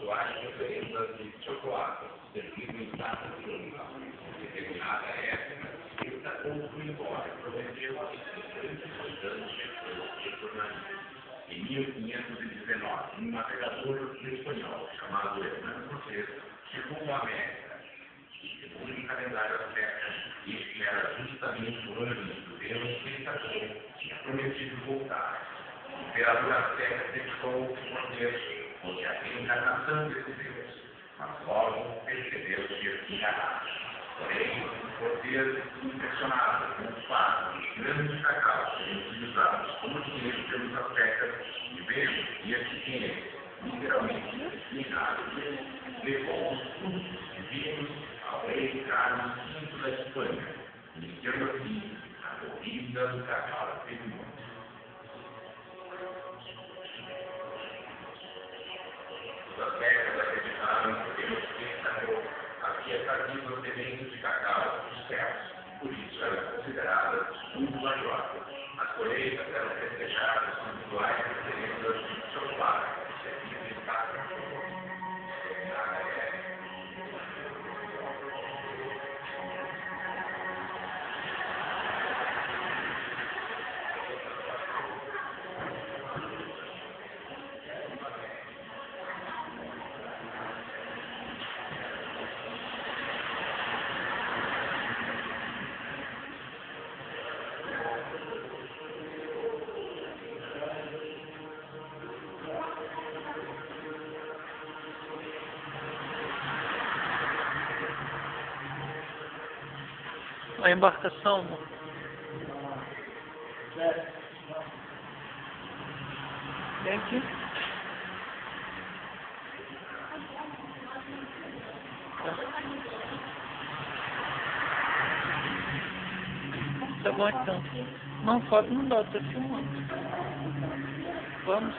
atuais referendas de chocolate, servido em taça de jornal. Em determinada época, esta pouco embora prometeu a importante jornalista. Em 1519, um navegador espanhol chamado Hernán Cortés chegou à América. E, segundo o calendário azteca, este era justamente o ano em que o Deus Tentador tinha prometido voltar. O imperador azteca tentou por Deus, fosse a reencarnação desse Deus, mas logo percebeu ser enganado. Porém, Cortés, impressionado com o fato de grandes cacau serem utilizados como dinheiro pelos aztecas e vendo que este dinheiro, literalmente minado, levou os frutos divinos ao rei Carlos V da Espanha, iniciando assim a corrida do cacau pelo mundo. Os aztecas acreditavam que Deus Tentador havia trazido as sementes de cacau dos céus, por isso eram consideradas muito valiosas. As colheitas eram festejadas com rituais e oferendas de chocolate, servidas em taça de ouro. A embarcação, amor. Vem aqui. Tá bom então. Não, foto não dá, tá filmando. Vamos.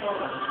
Olá.